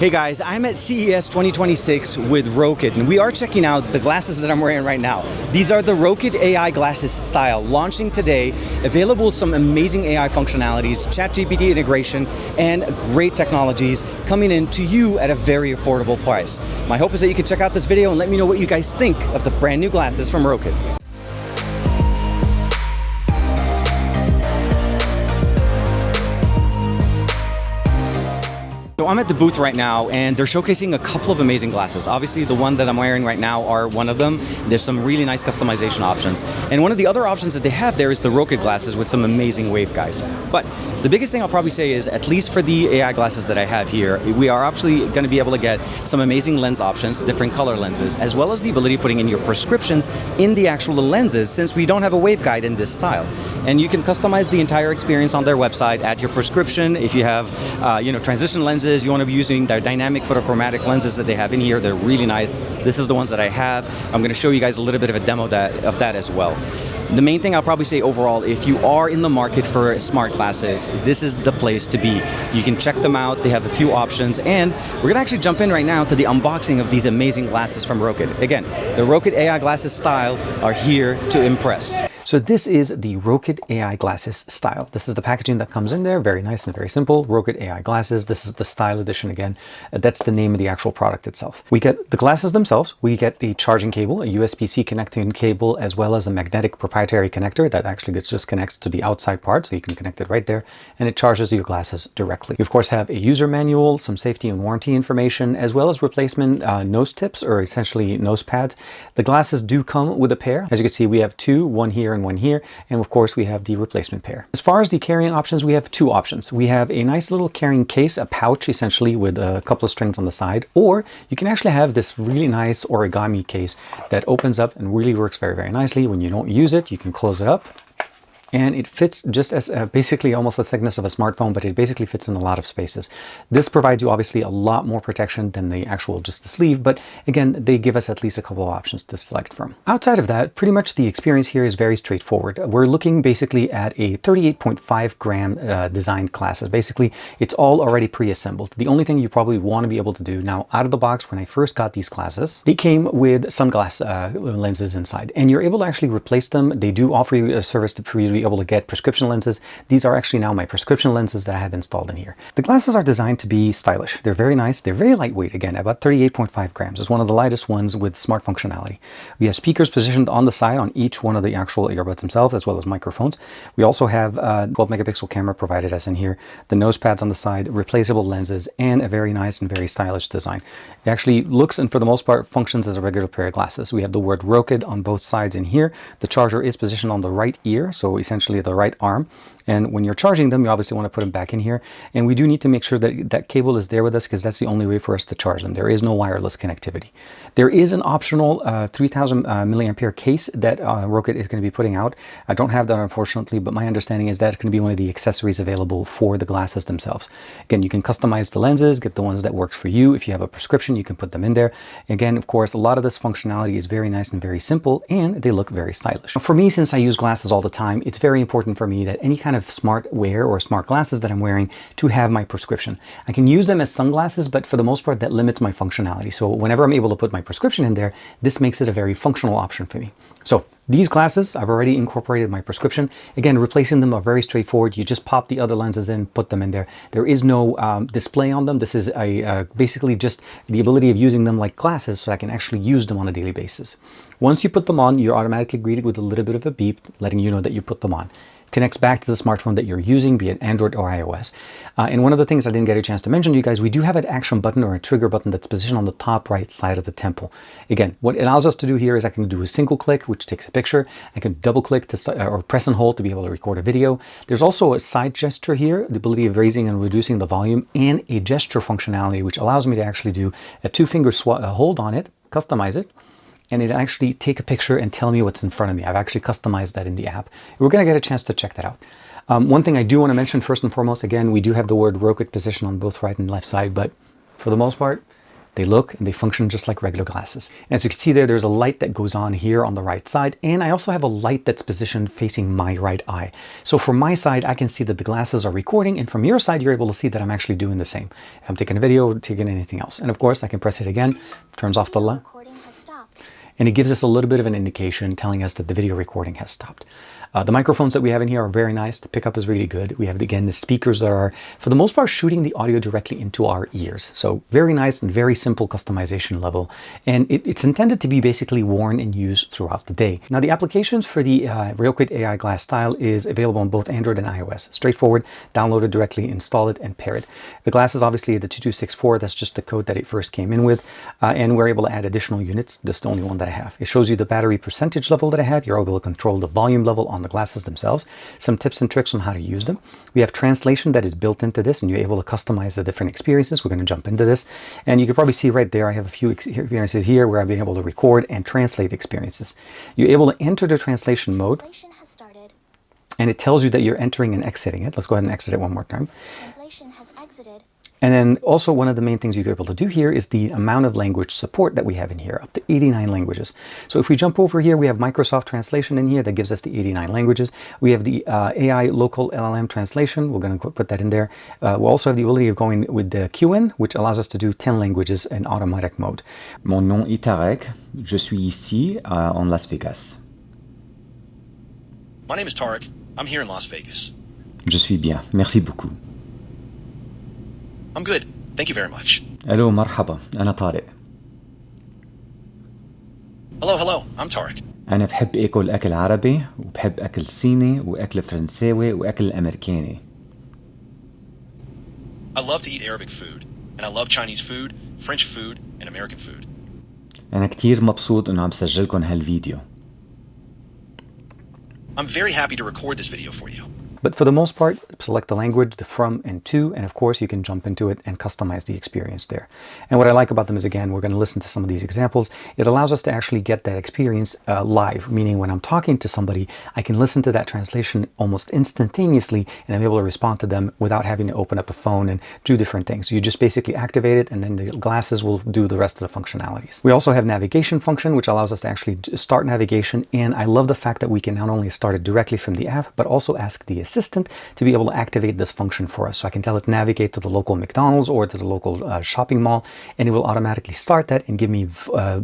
Hey guys, I'm at CES 2026 with Rokit, and we are checking out the glasses that I'm wearing right now. These are the Rokid AI Glasses Style, launching today, available with some amazing AI functionalities, ChatGPT integration, and great technologies coming in to you at a very affordable price. My hope is that you can check out this video and let me know what you guys think of the brand new glasses from Rokit. So I'm at the booth right now, and they're showcasing a couple of amazing glasses. Obviously, the one that I'm wearing right now are one of them. There's some really nice customization options. And one of the other options that they have there is the Rokit glasses with some amazing waveguides. But the biggest thing I'll probably say is, at least for the AI glasses that I have here, we are actually going to be able to get some amazing lens options, different color lenses, as well as the ability of putting in your prescriptions in the actual lenses, since we don't have a waveguide in this style. And you can customize the entire experience on their website, add your prescription. If you have, transition lenses, you want to be using their dynamic photochromatic lenses that they have in here. They're really nice. This is the ones that I have. I'm going to show you guys a little bit of a demo of that as well. The main thing I'll probably say overall, if you are in the market for smart glasses, this is the place to be. You can check them out. They have a few options, and we're going to actually jump in right now to the unboxing of these amazing glasses from Rokit. Again, the Rokit AI Glasses Style are here to impress. So this is the Rokit AI Glasses Style. This is the packaging that comes in there. Very nice and very simple. Rokit AI Glasses. This is the Style Edition again. That's the name of the actual product itself. We get the glasses themselves. We get the charging cable, a USB-C connecting cable, as well as a magnetic proprietary connector that actually just connects to the outside part. So you can connect it right there, and it charges your glasses directly. You of course have a user manual, some safety and warranty information, as well as replacement nose tips, or essentially nose pads. The glasses do come with a pair. As you can see, we have two, one here and one here, and of course we have the replacement pair. As far as the carrying options, we have two options. We have a nice little carrying case, a pouch essentially with a couple of strings on the side, or you can actually have this really nice origami case that opens up and really works very, very nicely. When you don't use it, you can close it up, and it fits just as basically almost the thickness of a smartphone, but it basically fits in a lot of spaces. This provides you obviously a lot more protection than the actual just the sleeve, but again, they give us at least a couple of options to select from. Outside of that, pretty much the experience here is very straightforward. We're looking basically at a 38.5 gram designed glasses. Basically, it's all already pre-assembled. The only thing you probably want to be able to do now, out of the box, when I first got these glasses, they came with sunglass lenses inside, and you're able to actually replace them. They do offer you a service for you to be able to get prescription lenses. These are actually now my prescription lenses that I have installed in here. The glasses are designed to be stylish. They're very nice. They're very lightweight, again, about 38.5 grams. It's one of the lightest ones with smart functionality. We have speakers positioned on the side on each one of the actual earbuds themselves, as well as microphones. We also have 12 megapixel camera provided as in here, the nose pads on the side, replaceable lenses, and a very nice and very stylish design. It actually looks, and for the most part, functions as a regular pair of glasses. We have the word Rokid on both sides in here. The charger is positioned on the right ear, so essentially the right arm. And when you're charging them, you obviously want to put them back in here. And we do need to make sure that that cable is there with us, because that's the only way for us to charge them. There is no wireless connectivity. There is an optional 3000 milliampere case that Rokit is going to be putting out. I don't have that, unfortunately, but my understanding is that's going to be one of the accessories available for the glasses themselves. Again, you can customize the lenses, get the ones that works for you. If you have a prescription, you can put them in there. Again, of course, a lot of this functionality is very nice and very simple, and they look very stylish. For me, since I use glasses all the time, it's very important for me that any kind of smart wear or smart glasses that I'm wearing to have my prescription. I can use them as sunglasses, but for the most part, that limits my functionality. So whenever I'm able to put my prescription in there, this makes it a very functional option for me. So these glasses, I've already incorporated my prescription. Again, replacing them are very straightforward. You just pop the other lenses in, put them in there. There is no display on them. This is basically just the ability of using them like glasses, so I can actually use them on a daily basis. Once you put them on, you're automatically greeted with a little bit of a beep, letting you know that you put them on. Connects back to the smartphone that you're using, be it Android or iOS. And one of the things I didn't get a chance to mention to you guys, we do have an action button or a trigger button that's positioned on the top right side of the temple. Again, what it allows us to do here is I can do a single click, which takes a picture. I can double click to or press and hold to be able to record a video. There's also a side gesture here, the ability of raising and reducing the volume, and a gesture functionality, which allows me to actually do a two-finger hold on it, customize it, and it actually take a picture and tell me what's in front of me. I've actually customized that in the app. We're going to get a chance to check that out. One thing I do want to mention first and foremost, again, we do have the word Rokit position on both right and left side, but for the most part, They look and they function just like regular glasses. And as you can see there, there's a light that goes on here on the right side, and I also have a light that's positioned facing my right eye. So from my side, I can see that the glasses are recording, and from your side, you're able to see that I'm actually doing the same. If I'm taking a video, taking anything else. And of course, I can press it again, turns off the light, and it gives us a little bit of an indication telling us that the video recording has stopped. The microphones that we have in here are very nice. The pickup is really good. We have, again, the speakers that are, for the most part, shooting the audio directly into our ears. So very nice and very simple customization level. And it's intended to be basically worn and used throughout the day. Now, the applications for the Rokit AI Glass Style is available on both Android and iOS. Straightforward, download it directly, install it, and pair it. The glass is obviously the 2264. That's just the code that it first came in with. And we're able to add additional units. This is the only one that I have. It shows you the battery percentage level that I have. You're able to control the volume level on the glasses themselves, some tips and tricks on how to use them. We have translation that is built into this, and you're able to customize the different experiences. We're going to jump into this, and you can probably see right there I have a few experiences here where I've been able to record and translate experiences. You're able to enter the translation mode, and it tells you that you're entering and exiting it. Let's go ahead and exit it one more time. Translation has exited. And then also one of the main things you're able to do here is the amount of language support that we have in here, up to 89 languages. So if we jump over here, we have Microsoft Translation in here that gives us the 89 languages. We have the AI local LLM translation. We're going to put that in there. We'll also have the ability of going with the QN, which allows us to do 10 languages in automatic mode. Mon nom est Tarek. Je suis ici en Las Vegas. My name is Tarek. I'm here in Las Vegas. Je suis bien. Merci beaucoup. I'm good. Thank you very much. ألو مرحبا أنا طارق. Hello. I'm Tarek. أنا بحب آكل أكل عربي وبحب أكل صيني وأكل فرنساوي وأكل أمريكاني. I love to eat Arabic food, and I love Chinese food, French food, and American food. أنا كتير مبسوط إنه عم سجلكن هالفيديو. I'm very happy to record this video for you. But for the most part, select the language, the from and to, and of course you can jump into it and customize the experience there. And what I like about them is, again, we're going to listen to some of these examples. It allows us to actually get that experience live, meaning when I'm talking to somebody, I can listen to that translation almost instantaneously, and I'm able to respond to them without having to open up a phone and do different things. You just basically activate it, and then the glasses will do the rest of the functionalities. We also have navigation function, which allows us to actually start navigation. And I love the fact that we can not only start it directly from the app, but also ask the assistant to be able to activate this function for us. So I can tell it navigate to the local McDonald's or to the local shopping mall, and it will automatically start that and give me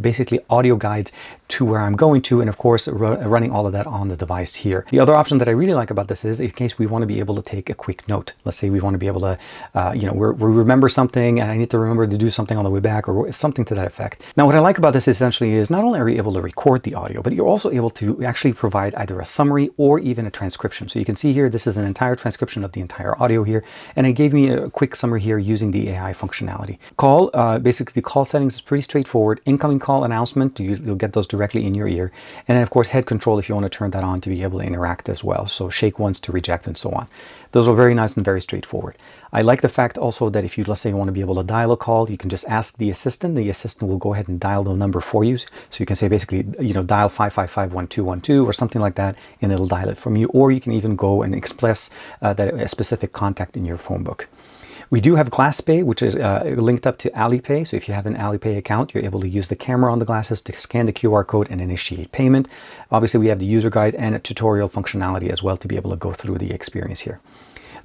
basically audio guides to where I'm going to, and of course running all of that on the device here. The other option that I really like about this is in case we want to be able to take a quick note. Let's say we want to be able to, we remember something and I need to remember to do something on the way back or something to that effect. Now, what I like about this essentially is not only are you able to record the audio, but you're also able to actually provide either a summary or even a transcription. So you can see here, this is an entire transcription of the entire audio here, and it gave me a quick summary here using the AI functionality. Call, basically the call settings is pretty straightforward. Incoming call announcement, you'll get those directly in your ear. And then of course head control if you want to turn that on to be able to interact as well. So shake once to reject and so on. Those are very nice and very straightforward. I like the fact also that if you, let's say you want to be able to dial a call, you can just ask the assistant will go ahead and dial the number for you. So you can say basically, dial 555-1212 or something like that, and it'll dial it from you. Or you can even go and express that a specific contact in your phone book. We do have GlassPay, which is linked up to Alipay. So if you have an Alipay account, you're able to use the camera on the glasses to scan the QR code and initiate payment. Obviously, we have the user guide and a tutorial functionality as well to be able to go through the experience here.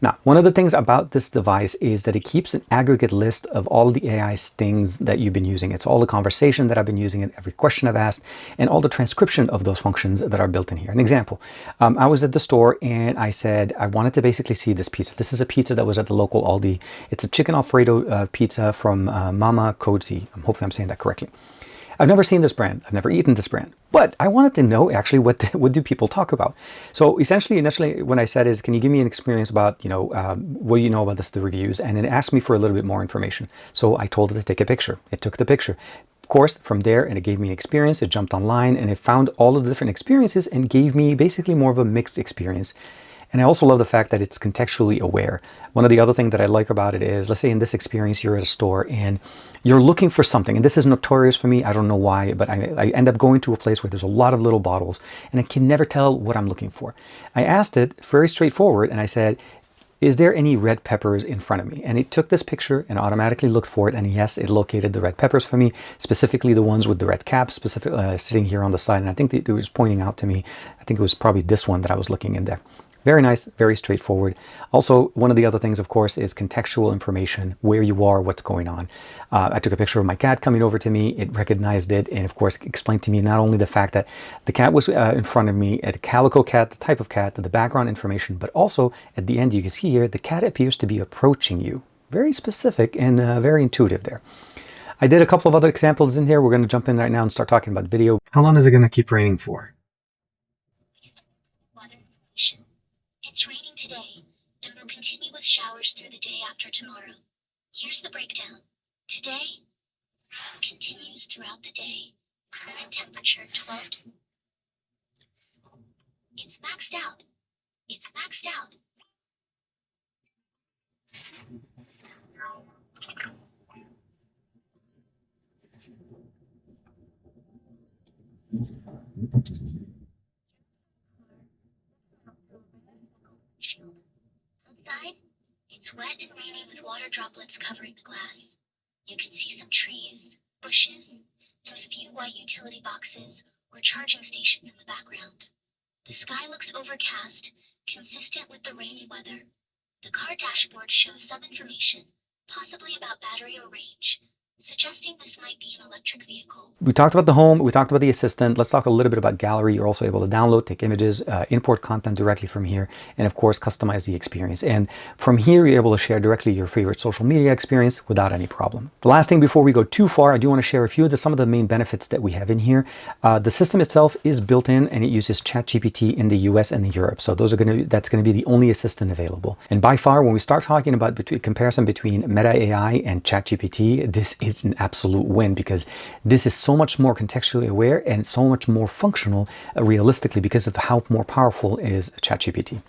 Now, one of the things about this device is that it keeps an aggregate list of all the AI things that you've been using. It's all the conversation that I've been using, it, every question I've asked, and all the transcription of those functions that are built in here. An example, I was at the store and I said I wanted to basically see this pizza. This is a pizza that was at the local Aldi. It's a chicken Alfredo pizza from Mama Cozy. I'm hoping I'm saying that correctly. I've never seen this brand. I've never eaten this brand, but I wanted to know actually what do people talk about. So essentially, initially, when I said is, can you give me an experience about, what do you know about this, the reviews? And it asked me for a little bit more information. So I told it to take a picture. It took the picture. Of course, from there, and it gave me an experience. It jumped online and it found all of the different experiences and gave me basically more of a mixed experience. And I also love the fact that it's contextually aware. One of the other things that I like about it is, let's say in this experience, you're at a store and you're looking for something. And this is notorious for me. I don't know why, but I end up going to a place where there's a lot of little bottles and I can never tell what I'm looking for. I asked it very straightforward and I said, is there any red peppers in front of me? And it took this picture and automatically looked for it. And yes, it located the red peppers for me, specifically the ones with the red caps, sitting here on the side. And I think it was pointing out to me, I think it was probably this one that I was looking in there. Very nice, very straightforward. Also, one of the other things, of course, is contextual information, where you are, what's going on. I took a picture of my cat coming over to me. It recognized it and, of course, explained to me not only the fact that the cat was in front of me, a calico cat, the type of cat, the background information, but also at the end, you can see here, the cat appears to be approaching you. Very specific and very intuitive there. I did a couple of other examples in here. We're going to jump in right now and start talking about video. How long is it going to keep raining for? Weather information. It's raining today, and will continue with showers through the day after tomorrow. Here's the breakdown. Today, continues throughout the day. Current temperature 12. It's maxed out. It's maxed out. Outside, it's wet and rainy with water droplets covering the glass. You can see some trees, bushes, and a few white utility boxes or charging stations in the background. The sky looks overcast, consistent with the rainy weather. The car dashboard shows some information, possibly about battery or range, suggesting this might be an electric vehicle. We talked about the home, we talked about the assistant. Let's talk a little bit about gallery. You're also able to download, take images, import content directly from here, and of course, customize the experience. And from here, you're able to share directly your favorite social media experience without any problem. The last thing before we go too far, I do want to share a few of some of the main benefits that we have in here. The system itself is built in and it uses ChatGPT in the US and in Europe. So that's going to be the only assistant available. And by far, when we start talking about comparison between Meta AI and ChatGPT, this is an absolute win because this is so much more contextually aware and so much more functional realistically because of how more powerful is ChatGPT.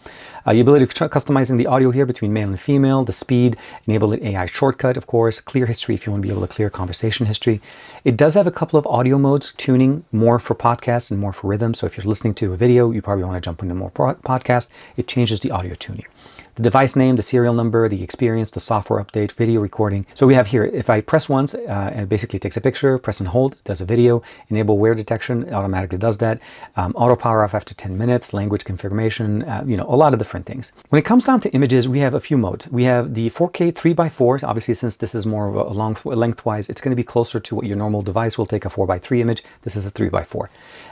The ability to customizing the audio here between male and female, the speed, enable an AI shortcut, of course, clear history if you want to be able to clear conversation history. It does have a couple of audio modes, tuning more for podcasts and more for rhythm. So if you're listening to a video, you probably want to jump into more podcast. It changes the audio tuning. The device name, the serial number, the experience, the software update, video recording. So we have here, if I press once, it basically takes a picture, press and hold, does a video, enable wear detection, it automatically does that. Auto power off after 10 minutes, language confirmation, a lot of different things. When it comes down to images, we have a few modes. We have the 4K 3x4, obviously since this is more of a long lengthwise, it's going to be closer to what your normal device will take, a 4x3 image. This is a 3x4.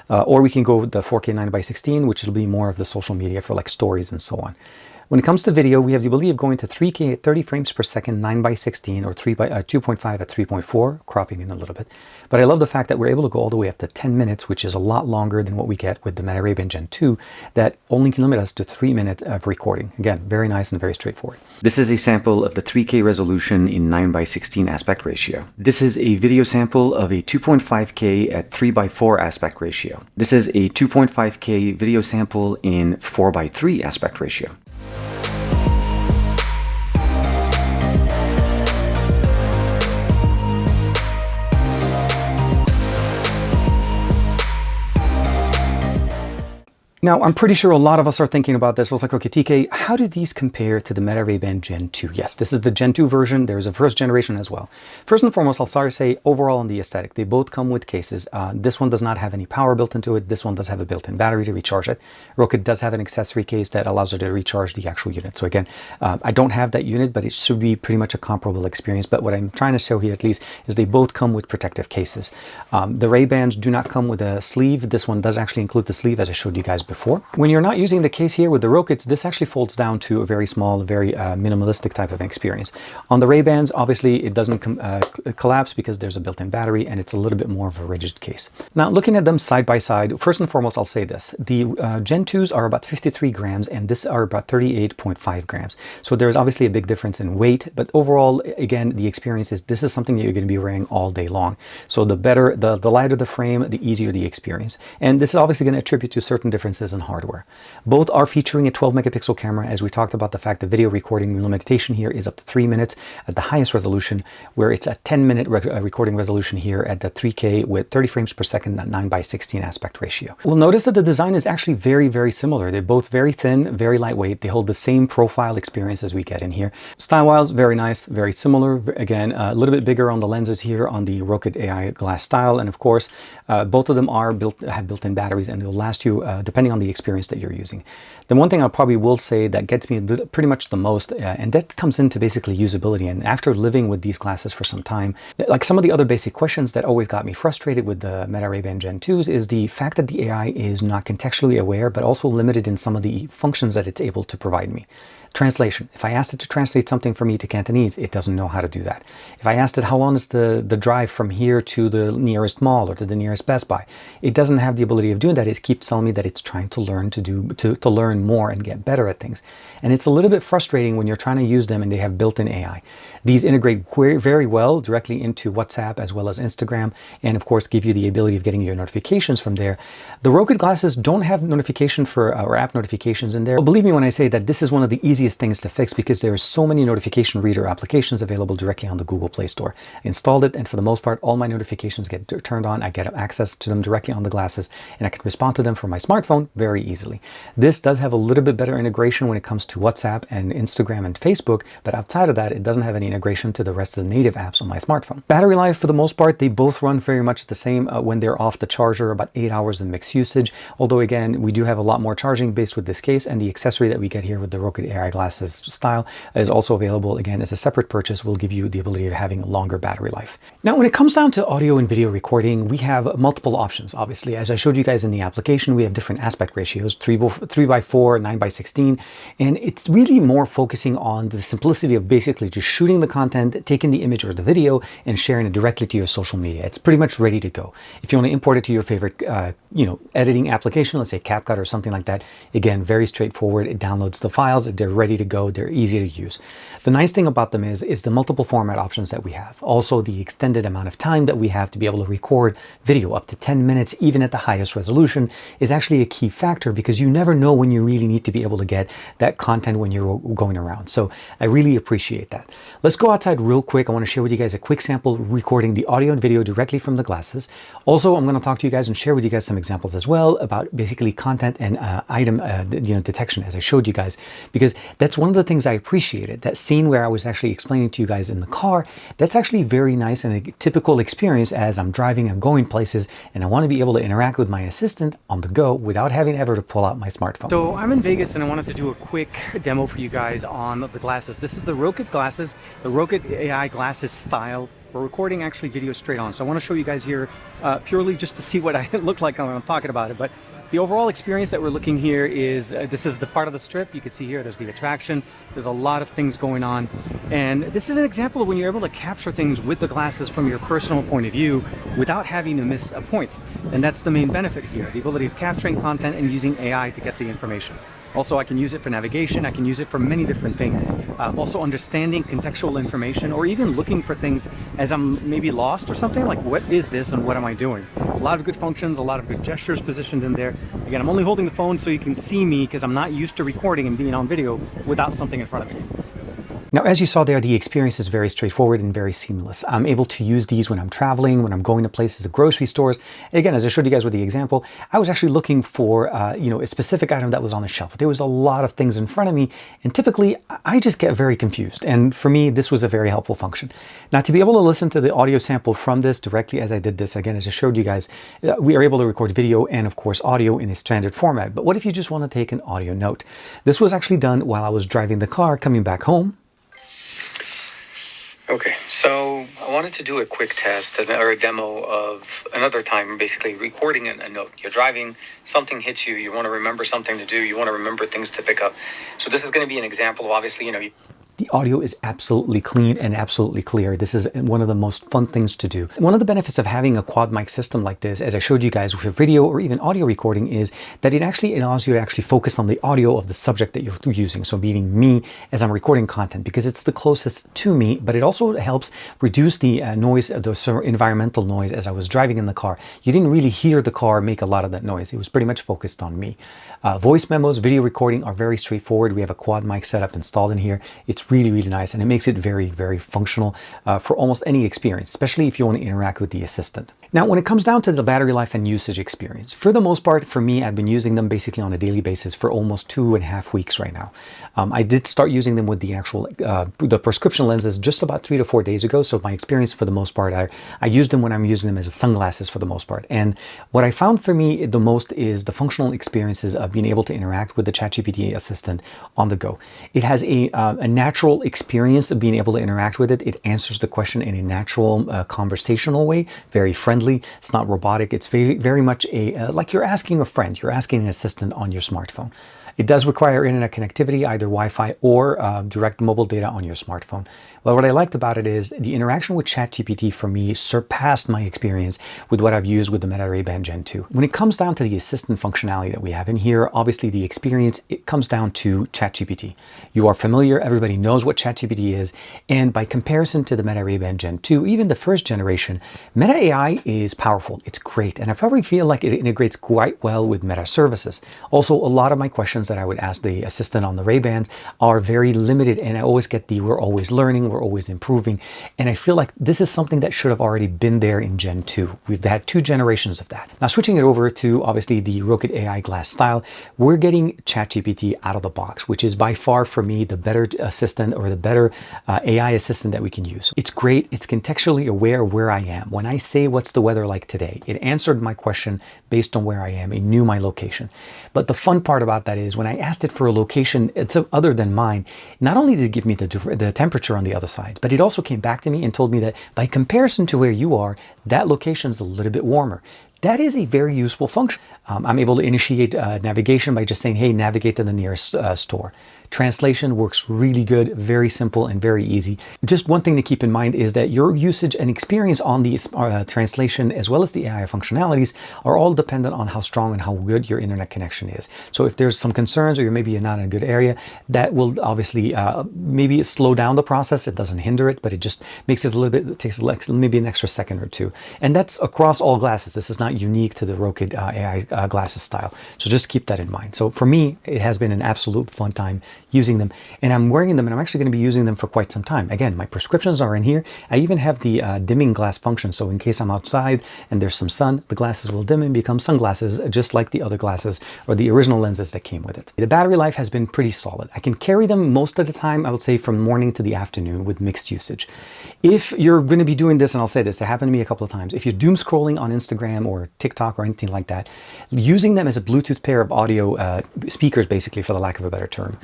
Or we can go with the 4K 9x16, which will be more of the social media for like stories and so on. When it comes to video, we have the ability of going to 3K at 30 frames per second, 9x16, or 2.5 at 3.4, cropping in a little bit. But I love the fact that we're able to go all the way up to 10 minutes, which is a lot longer than what we get with the Meta Ray-Ban Gen 2, that only can limit us to 3 minutes of recording. Again, very nice and very straightforward. This is a sample of the 3K resolution in 9x16 aspect ratio. This is a video sample of a 2.5K at 3x4 aspect ratio. This is a 2.5K video sample in 4x3 aspect ratio. Now, I'm pretty sure a lot of us are thinking about this. I was like, okay, TK, how do these compare to the Meta Ray-Ban Gen 2? Yes, this is the Gen 2 version. There's a first generation as well. First and foremost, I'll start to say overall on the aesthetic, they both come with cases. This one does not have any power built into it. This one does have a built-in battery to recharge it. Rokit does have an accessory case that allows her to recharge the actual unit. So again, I don't have that unit, but it should be pretty much a comparable experience. But what I'm trying to show here at least is they both come with protective cases. The Ray-Bans do not come with a sleeve. This one does actually include the sleeve, as I showed you guys before. When you're not using the case here with the Rokits, this actually folds down to a very small, very minimalistic type of experience. On the Ray-Bans, obviously it doesn't collapse because there's a built-in battery and it's a little bit more of a rigid case. Now, looking at them side by side, first and foremost, I'll say this. The Gen 2s are about 53 grams and this are about 38.5 grams. So there's obviously a big difference in weight, but overall, again, the experience is this is something that you're going to be wearing all day long. So the lighter the frame, the easier the experience. And this is obviously going to attribute to certain differences differences in hardware. Both are featuring a 12 megapixel camera, as we talked about the fact that video recording limitation here is up to 3 minutes at the highest resolution, where it's a 10-minute recording resolution here at the 3K with 30 frames per second at 9:16 aspect ratio. We'll notice that the design is actually very, very similar. They're both very thin, very lightweight. They hold the same profile experience as we get in here. Style-wise, very nice, very similar. Again, a little bit bigger on the lenses here on the Rokid AI Glass Style, and of course, both of them have built-in batteries, and they'll last you depending on the experience that you're using. The one thing I probably will say that gets me pretty much the most, and that comes into basically usability. And after living with these glasses for some time, like some of the other basic questions that always got me frustrated with the Meta Ray-Ban Gen 2s is the fact that the AI is not contextually aware, but also limited in some of the functions that it's able to provide me. Translation. If I asked it to translate something for me to Cantonese, it doesn't know how to do that. If I asked it how long is the drive from here to the nearest mall or to the nearest Best Buy, it doesn't have the ability of doing that. It keeps telling me that it's trying to learn to learn more and get better at things. And it's a little bit frustrating when you're trying to use them and they have built-in AI. These integrate very well directly into WhatsApp as well as Instagram, and of course give you the ability of getting your notifications from there. The Rokid glasses don't have notification for or app notifications in there. But believe me when I say that this is one of the easiest things to fix, because there are so many notification reader applications available directly on the Google Play Store. I installed it, and for the most part, all my notifications get turned on. I get access to them directly on the glasses, and I can respond to them from my smartphone very easily. This does have a little bit better integration when it comes to WhatsApp and Instagram and Facebook, but outside of that, it doesn't have any integration to the rest of the native apps on my smartphone. Battery life, for the most part, they both run very much the same when they're off the charger, about 8 hours in mixed usage. Although again, we do have a lot more charging based with this case, and the accessory that we get here with the Rokid AI Glasses Style is also available again as a separate purchase. Will give you the ability of having a longer battery life. Now, when it comes down to audio and video recording, we have multiple options. Obviously, as I showed you guys in the application, we have different aspect ratios, 3:4, 9:16, and it's really more focusing on the simplicity of basically just shooting the content, taking the image or the video, and sharing it directly to your social media. It's pretty much ready to go. If you want to import it to your favorite, editing application, let's say CapCut or something like that, again, very straightforward. It downloads the files. They're ready to go. They're easy to use. The nice thing about them is the multiple format options that we have. Also, the extended amount of time that we have to be able to record video up to 10 minutes, even at the highest resolution, is actually a key factor, because you never know when you really need to be able to get that content when you're going around. So I really appreciate that. Let's go outside real quick. I want to share with you guys a quick sample recording the audio and video directly from the glasses. Also, I'm going to talk to you guys and share with you guys some examples as well about basically content and item detection, as I showed you guys, because that's one of the things I appreciated. That scene where I was actually explaining to you guys in the car, that's actually very nice and a typical experience as I'm driving, I'm going places, and I want to be able to interact with my assistant on the go without having ever to pull out my smartphone. So I'm in Vegas and I wanted to do a quick demo for you guys on the glasses. This is the Rokid glasses, the Rokid AI Glasses Style. We're recording actually video straight on. So I want to show you guys here purely just to see what I look like when I'm talking about it. But the overall experience that we're looking here is, this is the part of the strip. You can see here, there's the attraction. There's a lot of things going on. And this is an example of when you're able to capture things with the glasses from your personal point of view without having to miss a point. And that's the main benefit here, the ability of capturing content and using AI to get the information. Also, I can use it for navigation. I can use it for many different things. Also understanding contextual information, or even looking for things as I'm maybe lost or something, like what is this and what am I doing? A lot of good functions, a lot of good gestures positioned in there. Again, I'm only holding the phone so you can see me, because I'm not used to recording and being on video without something in front of me. Now, as you saw there, the experience is very straightforward and very seamless. I'm able to use these when I'm traveling, when I'm going to places, grocery stores. Again, as I showed you guys with the example, I was actually looking for a specific item that was on the shelf. There was a lot of things in front of me, and typically I just get very confused. And for me, this was a very helpful function. Now, to be able to listen to the audio sample from this directly as I did this, again, as I showed you guys, we are able to record video and of course audio in a standard format. But what if you just want to take an audio note? This was actually done while I was driving the car coming back home. Okay, so I wanted to do a quick test or a demo of another time, basically recording a note. You're driving, something hits you, you want to remember something to do, you want to remember things to pick up. So this is going to be an example of, obviously, The audio is absolutely clean and absolutely clear. This is one of the most fun things to do. One of the benefits of having a quad mic system like this, as I showed you guys with video or even audio recording, is that it actually allows you to actually focus on the audio of the subject that you're using. So meaning me as I'm recording content, because it's the closest to me, but it also helps reduce the noise, the environmental noise as I was driving in the car. You didn't really hear the car make a lot of that noise. It was pretty much focused on me. Voice memos, video recording are very straightforward. We have a quad mic setup installed in here. It's really, really nice, and it makes it very, very functional for almost any experience, especially if you want to interact with the assistant. Now, when it comes down to the battery life and usage experience, for the most part, for me, I've been using them basically on a daily basis for almost 2.5 weeks right now. I did start using them with the actual, the prescription lenses just about 3 to 4 days ago. So my experience for the most part, I used them when I'm using them as sunglasses for the most part. And what I found for me the most is the functional experiences of being able to interact with the ChatGPT assistant on the go. It has a natural experience of being able to interact with it. It answers the question in a natural, conversational way, very friendly. It's not robotic. It's very, very much like you're asking a friend. You're asking an assistant on your smartphone. It does require internet connectivity, either Wi-Fi or direct mobile data on your smartphone. Well, what I liked about it is the interaction with ChatGPT for me surpassed my experience with what I've used with the Meta Ray-Ban Gen 2. When it comes down to the assistant functionality that we have in here, obviously the experience, it comes down to ChatGPT. You are familiar, everybody knows what ChatGPT is, and by comparison to the Meta Ray-Ban Gen 2, even the first generation, Meta AI is powerful. It's great, and I probably feel like it integrates quite well with Meta services. Also, a lot of my questions that I would ask the assistant on the Ray-Ban are very limited, and I always get the we're always learning, we're always improving, and I feel like this is something that should have already been there in Gen 2. We've had 2 generations of that. Now switching it over to obviously the Rokit AI Glass Style, we're getting ChatGPT out of the box, which is by far for me the better assistant or the better AI assistant that we can use. It's great, it's contextually aware of where I am. When I say what's the weather like today, it answered my question based on where I am. It knew my location. But the fun part about that is when I asked it for a location other than mine, not only did it give me the temperature on the other side, but it also came back to me and told me that by comparison to where you are, that location is a little bit warmer. That is a very useful function. I'm able to initiate navigation by just saying, hey, navigate to the nearest store. Translation works really good, very simple and very easy. Just one thing to keep in mind is that your usage and experience on the translation as well as the AI functionalities are all dependent on how strong and how good your internet connection is. So if there's some concerns or maybe you're not in a good area, that will obviously maybe slow down the process. It doesn't hinder it, but it just makes it a little bit, it takes maybe an extra second or two. And that's across all glasses. This is not unique to the Rokid AI Glasses Style. So just keep that in mind. So for me, it has been an absolute fun time using them, and I'm wearing them, and I'm actually going to be using them for quite some time. Again, my prescriptions are in here. I even have the dimming glass function, so in case I'm outside and there's some sun, the glasses will dim and become sunglasses, just like the other glasses or the original lenses that came with it. The battery life has been pretty solid. I can carry them most of the time, I would say from morning to the afternoon with mixed usage. If you're going to be doing this, and I'll say this, it happened to me a couple of times, if you're doom scrolling on Instagram or TikTok or anything like that, using them as a Bluetooth pair of audio speakers, basically, for the lack of a better term,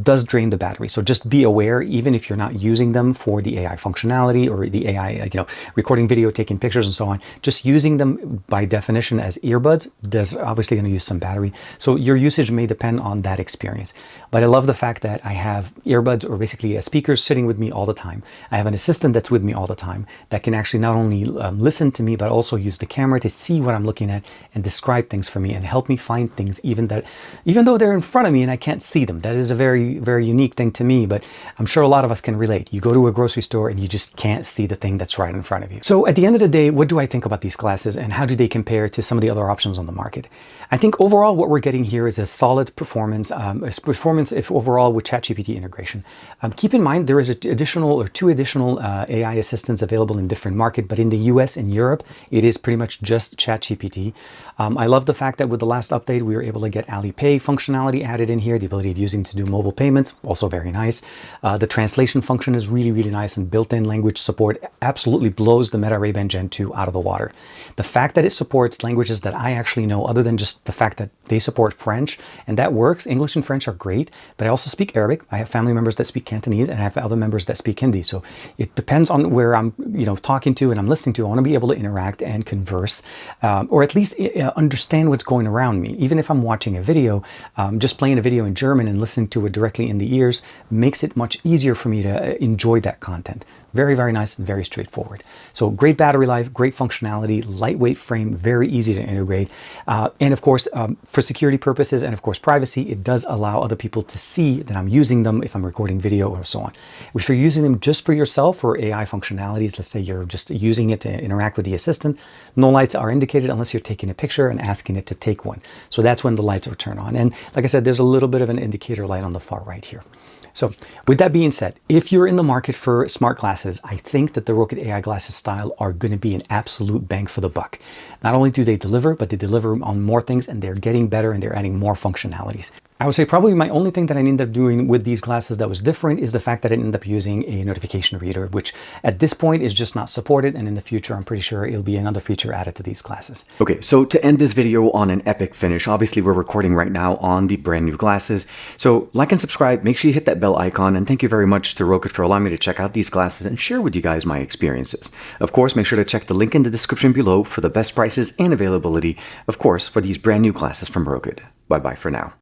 does drain the battery. So just be aware, even if you're not using them for the AI functionality or the AI, recording video, taking pictures and so on, just using them by definition as earbuds, there's obviously going to use some battery. So your usage may depend on that experience. But I love the fact that I have earbuds or basically speakers sitting with me all the time. I have an assistant that's with me all the time that can actually not only listen to me, but also use the camera to see what I'm looking at and describe things for me and help me find things even though they're in front of me and I can't see them. That is a very, very unique thing to me, but I'm sure a lot of us can relate. You go to a grocery store and you just can't see the thing that's right in front of you. So at the end of the day, what do I think about these glasses and how do they compare to some of the other options on the market? I think overall what we're getting here is a solid performance, if overall with ChatGPT integration. Keep in mind there is two additional AI assistants available in different markets, but in the US and Europe, it is pretty much just ChatGPT. I love the fact that with the last update, we were able to get Alipay functionality added in here, the ability of using to do mobile payments, also very nice. The translation function is really, really nice, and built-in language support absolutely blows the Meta Ray-Ban Gen 2 out of the water. The fact that it supports languages that I actually know, other than just the fact that they support French, and that works. English and French are great, but I also speak Arabic. I have family members that speak Cantonese, and I have other members that speak Hindi. So it depends on where I'm, talking to and I'm listening to. I want to be able to interact and converse, or at least understand understand what's going around me. Even if I'm watching a video, just playing a video in German and listening to it directly in the ears makes it much easier for me to enjoy that content. Very, very nice and very straightforward. So great battery life, great functionality, lightweight frame, very easy to integrate. And of course, for security purposes and of course privacy, it does allow other people to see that I'm using them if I'm recording video or so on. If you're using them just for yourself for AI functionalities, let's say you're just using it to interact with the assistant, no lights are indicated unless you're taking a picture and asking it to take one. So that's when the lights will turn on. And like I said, there's a little bit of an indicator light on the far right here. So with that being said, if you're in the market for smart glasses, I think that the Rokit AI Glasses Style are going to be an absolute bang for the buck. Not only do they deliver, but they deliver on more things and they're getting better and they're adding more functionalities. I would say probably my only thing that I ended up doing with these glasses that was different is the fact that I ended up using a notification reader, which at this point is just not supported. And in the future, I'm pretty sure it'll be another feature added to these glasses. Okay, so to end this video on an epic finish, obviously we're recording right now on the brand new glasses. So like and subscribe, make sure you hit that bell icon, and thank you very much to Rokit for allowing me to check out these glasses and share with you guys my experiences. Of course, make sure to check the link in the description below for the best prices and availability, of course, for these brand new glasses from Rokit. Bye-bye for now.